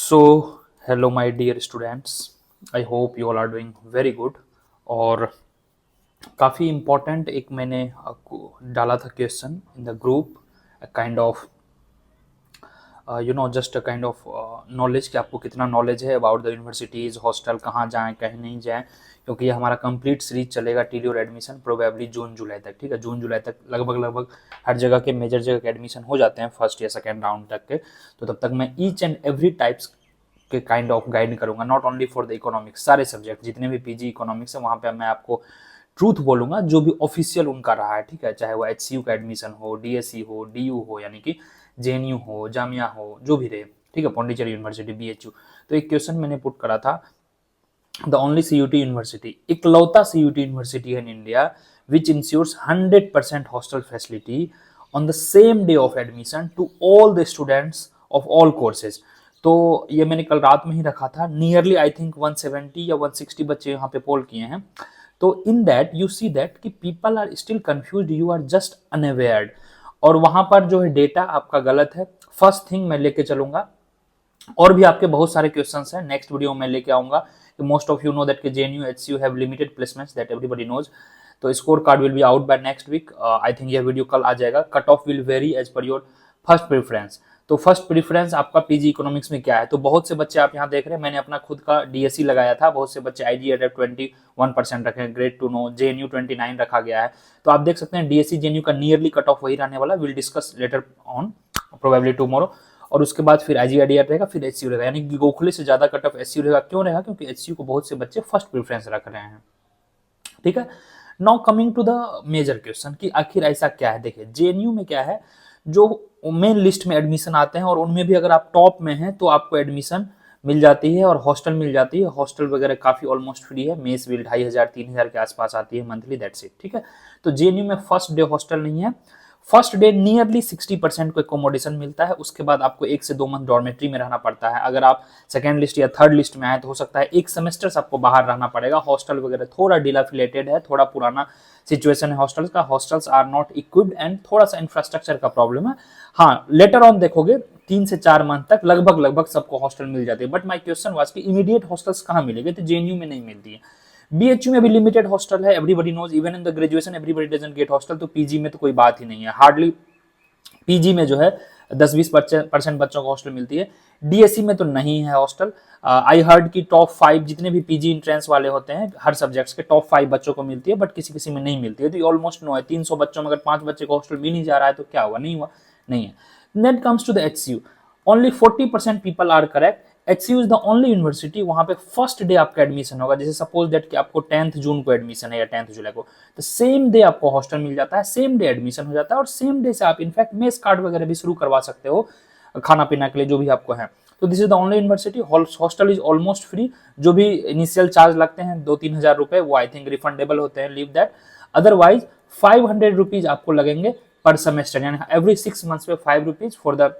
So hello my dear students, I hope you all are doing very good. और काफ़ी important एक मैंने आपको डाला था question in the group, kind of just a kind of knowledge कि आपको कितना नॉलेज है अबाउट द यूनिवर्सिटीज़, हॉस्टल कहाँ जाएं कहीं नहीं जाएं, क्योंकि ये हमारा कंप्लीट सीरीज चलेगा टिल योर एडमिशन प्रोबेबली जून जुलाई तक। ठीक है, जून जुलाई तक लगभग हर जगह के मेजर जगह के एडमिशन हो जाते हैं फर्स्ट या सेकेंड राउंड तक के। तो तब तक मैं ईच एंड एवरी टाइप्स के काइंड ऑफ गाइड करूंगा, not only for the economics, सारे सब्जेक्ट जितने भी पीजी इकोनॉमिक्स है वहाँ पे मैं आपको ट्रूथ बोलूंगा जो भी ऑफिशियल उनका रहा है। ठीक है, चाहे वो एचसीयू का एडमिशन हो, डीएससी हो, डीयू हो यानी कि जेएनयू हो, जामिया हो, जो भी रहे। ठीक है, पौंडीचेरी यूनिवर्सिटी, बीएचयू। तो एक क्वेश्चन मैंने पुट करा था, द ओनली सीयूटी यूनिवर्सिटी, इकलौता सीयूटी यूनिवर्सिटी है in India which ensures 100% hostel facility on the same day of admission to all the students of all courses. तो ये मैंने कल रात में ही रखा था। नियरली आई थिंक 170 या 160 बच्चे यहाँ पे पोल किए हैं। तो in that you see that कि people are still confused, you are just unawared, और वहां पर जो है डेटा आपका गलत है। फर्स्ट थिंग मैं लेके चलूंगा, और भी आपके बहुत सारे क्वेश्चंस हैं नेक्स्ट वीडियो में लेके आऊंगा। Most of you know that JNU HCU have limited placements, that everybody knows. तो score card will be out by next week. I think यह वीडियो कल आ जाएगा। Cut off will vary as per your first preference. तो first preference आपका PG economics में क्या है? तो बहुत से बच्चे आप यहाँ देख रहे हैं, मैंने अपना खुद का डीएससी लगाया था। बहुत से बच्चे IGIDR 21% रखे हैं, ग्रेट टू नो। जेएनयू 29 रखा गया है। तो आप देख सकते हैं डीएससी जेएनयू का नियरली कट ऑफ वही रहने वाला। Will discuss later on probably tomorrow. और उसके बाद फिर IGIDR रहेगा, फिर एचसीयू रहेगा, यानी कि गोखले से ज्यादा कट ऑफ एचसीयू रहेगा। क्यों रहेगा? क्योंकि एचसीयू को बहुत से बच्चे फर्स्ट प्रेफरेंस रख रहे हैं। ठीक है, now coming to the major question कि आखिर ऐसा क्या है। देखिए जेएनयू में क्या है, जो मेन लिस्ट में एडमिशन आते हैं और उनमें भी अगर आप टॉप में हैं तो आपको एडमिशन मिल जाती है और हॉस्टल मिल जाती है। हॉस्टल वगैरह काफी ऑलमोस्ट फ्री है, मेस बिल 2500-3000 के आसपास आती है मंथली, दैट्स इट। ठीक है, तो जेएनयू में फर्स्ट डे हॉस्टल नहीं है। फर्स्ट डे नियरली 60% को एकोमोडेशन मिलता है। उसके बाद आपको 1 से 2 मंथ डॉर्मेट्री में रहना पड़ता है। अगर आप सेकंड लिस्ट या थर्ड लिस्ट में आए तो हो सकता है 1 सेमेस्टर आपको बाहर रहना पड़ेगा। हॉस्टल वगैरह थोड़ा डिलाफिलेटेड है, थोड़ा पुराना सिचुएशन है हॉस्टल्स का। Hostels are not equipped and थोड़ा सा इंफ्रास्ट्रक्चर का प्रॉब्लम है। हाँ, लेटर ऑन देखोगे 3 से 4 मंथ तक लगभग सबको हॉस्टल मिल जाती है। बट माई क्वेश्चन वाज कि इमीडिएट हॉस्टल्स कहाँ मिलेंगे? तो जेएनयू में नहीं मिलती है। बीएचयू में भी लिमिटेड हॉस्टल है, everybody knows. Even in the graduation everybody doesn't get hostel. तो पीजी में तो कोई बात ही नहीं है, हार्डली पीजी में जो है 10-20% बच्चों को हॉस्टल मिलती है। डीएससी में तो नहीं है हॉस्टल। आई हर्ड की टॉप 5 जितने भी पीजी इंट्रेंस वाले होते हैं हर सब्जेक्ट्स के, टॉप 5 बच्चों को मिलती है, बट किसी किसी में नहीं मिलती है। तो ऑलमोस्ट नो है। 300 बच्चों में अगर 5 बच्चे को हॉस्टल मिल नहीं जा रहा है तो क्या हुआ? नहीं हुआ, नहीं है। Net comes to the HCU, only 40% people are correct. HCU is the only university वहां पे फर्स्ट डे आपका एडमिशन होगा। जैसे सपोज दैट कि आपको 10th जून को एडमिशन है या 10th जुलाई को, तो सेम डे आपको हॉस्टल मिल जाता है, सेम डे एडमिशन हो जाता है, और सेम डे से आप इनफैक्ट मेस कार्ड वगैरह भी शुरू करवा सकते हो खाना पीना के लिए जो भी आपको है। तो this is the only university. Hostel is almost free. जो भी इनिशियल चार्ज लगते हैं 2-3 हजार रुपए, वो आई थिंक रिफंडेबल होते हैं, लीव दैट। अदरवाइज 500 रुपीज आपको लगेंगे पर सेमेस्टर, यानी एवरी 6 मंथ्स पे 5 rupees for the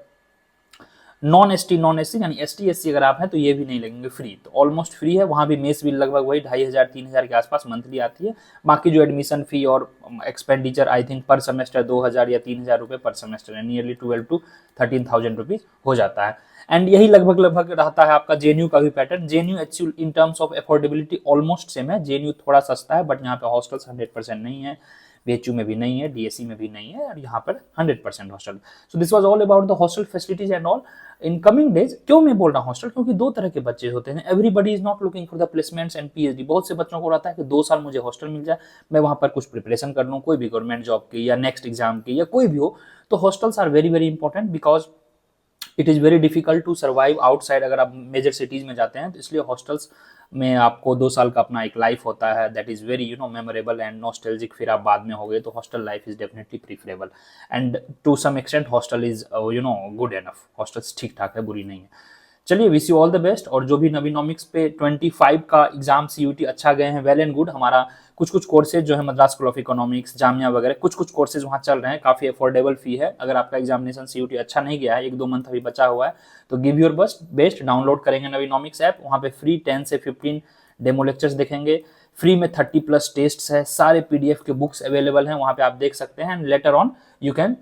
non ST यानी एसटी एससी अगर आप हैं तो ये भी नहीं लगेंगे, फ्री। तो ऑलमोस्ट फ्री है। वहां भी मेस बिल लगभग वही 2500-3000 के आसपास मंथली आती है। बाकी जो एडमिशन फी और एक्सपेंडिचर आई थिंक पर सेमेस्टर 2000 या 3000 रुपए पर सेमेस्टर है, नियरली 12,000 to 13,000 रुपीज हो जाता है। एंड यही लगभग रहता है आपका जेएनयू का भी pattern. JNU HCU in terms of affordability almost same है। जेएनयू थोड़ा सस्ता है, बट यहाँ पे हॉस्टल्स 100% नहीं है। बीएचयू में भी नहीं है, डीएससी में भी नहीं है, और यहाँ पर 100% hostel. So this was all about the hostel facilities and all in coming days. क्यों मैं बोल रहा हूँ हॉस्टल? क्योंकि 2 तरह के बच्चे होते हैं। Everybody is not looking for the placements and PhD. बहुत से बच्चों को रहता है कि 2 साल मुझे हॉस्टल मिल जाए, मैं वहां पर कुछ प्रिपरेशन कर लूँ, कोई भी गवर्नमेंट जॉब की या नेक्स्ट एग्जाम की या कोई भी हो। तो hostels are very very important because it is very difficult to survive outside. अगर आप मेजर सिटीज में जाते हैं तो इसलिए हॉस्टल्स में आपको 2 साल का अपना एक लाइफ होता है, that is very memorable and nostalgic. फिर आप बाद में हो गए तो hostel life is definitely preferable and to some extent hostel is good enough. Hostels ठीक ठाक है, बुरी नहीं है। चलिए, wish you all the best. और जो भी नवीनोमिक्स पे 25 का एग्जाम सीयूटी अच्छा गए हैं, वेल एंड गुड। हमारा कुछ कोर्सेज जो है Madras school of economics, Jamia वगैरह, कुछ कोर्सेज वहाँ चल रहे हैं, काफी अफोर्डेबल फी है। अगर आपका एग्जामिनेशन सीयूटी अच्छा नहीं गया है, 1-2 मंथ अभी बचा हुआ है, तो गिव योर बेस्ट। डाउनलोड करेंगे नवीनोमिक्स ऐप, वहाँ पे फ्री 10 से 15 डेमो लेक्चर्स देखेंगे। फ्री में 30+ टेस्ट है, सारे पीडीएफ के बुक्स अवेलेबल हैं, वहाँ पे आप देख सकते हैं। And later on you can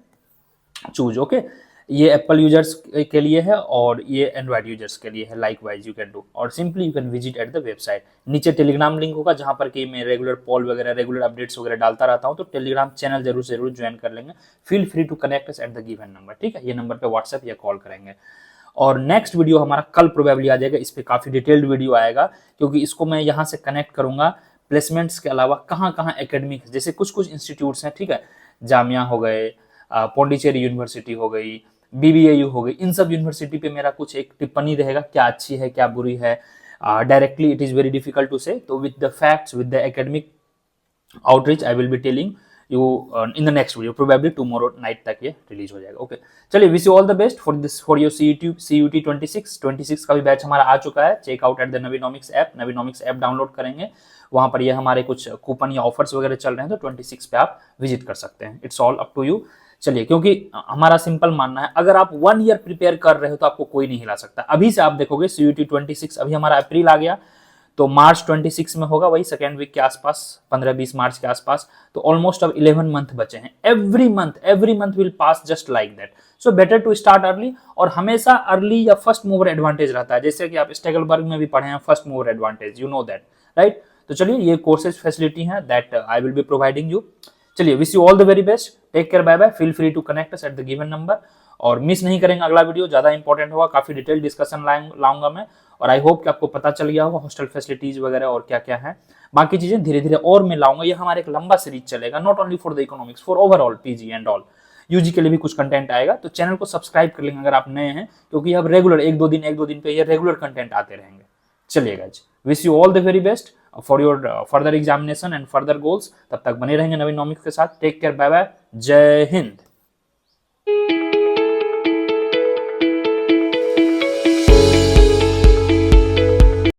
choose, okay. ये एप्पल यूजर्स के लिए है और ये एंड्रॉइड यूजर्स के लिए है। Like wise you can do, और simply you can visit at the website. नीचे टेलीग्राम लिंक होगा जहां पर कि मैं रेगुलर पोल वगैरह, रेगुलर अपडेट्स वगैरह डालता रहता हूं, तो टेलीग्राम चैनल जरूर से जरूर ज्वाइन कर लेंगे। Feel free to connect us at the given number, ठीक है, ये नंबर पे व्हाट्सएप या कॉल करेंगे। और नेक्स्ट वीडियो हमारा कल प्रोबेबली आ जाएगा, इस पे काफी डिटेल्ड वीडियो आएगा, क्योंकि इसको मैं यहाँ से कनेक्ट करूंगा प्लेसमेंट्स के अलावा कहाँ कहाँ एकेडमिक, जैसे कुछ कुछ इंस्टीट्यूट्स हैं, ठीक है, जामिया हो गए, पौंडीचेरी यूनिवर्सिटी हो गई, बीबीएयू हो गई, इन सब यूनिवर्सिटी पे मेरा कुछ एक टिप्पणी रहेगा, क्या अच्छी है क्या बुरी है। Directly it is very difficult to say, तो with the facts, with the academic outreach I will be telling you in the next video, probably tomorrow night तक ये रिलीज हो जाएगा। ओके, चलिए, wish you all the best for this, for your CUT 26 का भी batch हमारा आ चुका है। Check out at the NviNomics app, NviNomics app download करेंगे, वहां पर ये हमारे कुछ कूपन या ऑफर्स वगैरह चल रहे हैं, तो 26 पे आप विजिट कर सकते हैं। It's all up to you. चलिए, क्योंकि हमारा सिंपल मानना है, अगर आप 1 ईयर प्रिपेयर कर रहे हो तो आपको कोई नहीं हिला सकता। अभी से आप देखोगे CUT 26, अभी हमारा अप्रैल आ गया, तो मार्च 26 में होगा, वही सेकेंड वीक के आसपास, 15-20 मार्च के आसपास, तो ऑलमोस्ट अब 11 मंथ बचे हैं। Every month will pass just like that, so better to start early. और हमेशा अर्ली या फर्स्ट मूवर एडवांटेज रहता है, जैसे कि आप स्टेगलबर्ग में भी पढ़े हैं, first mover advantage, you know that, right. तो चलिए, ये कोर्सेज फैसिलिटी है that I will be providing you. चलिए, wish you all the very best, take care, bye bye, feel free to connect us at the given number. और miss नहीं करेंगे अगला video, ज्यादा इंपॉर्टेंट होगा, काफी डिटेल डिस्कशन लाऊंगा मैं। और आई होप कि आपको पता चल गया होगा हॉस्टल फैसिलिटीज वगैरह और क्या क्या है, बाकी चीजें धीरे धीरे और मैं लाऊंगा। ये हमारा एक लंबा सीरीज चलेगा, not only for the economics, for overall PG and all. UG के लिए भी कुछ कंटेंट आएगा, तो चैनल को सब्सक्राइब कर लेंगे अगर आप नए हैं, क्योंकि अब रेगुलर एक दो दिन पे ये रेगुलर कंटेंट आते रहेंगे। चलिए guys, wish you all the very best for your further examination and further goals. तब तक बने रहेंगे NviNomics के साथ। टेक केयर, बाय बाय, जय हिंद।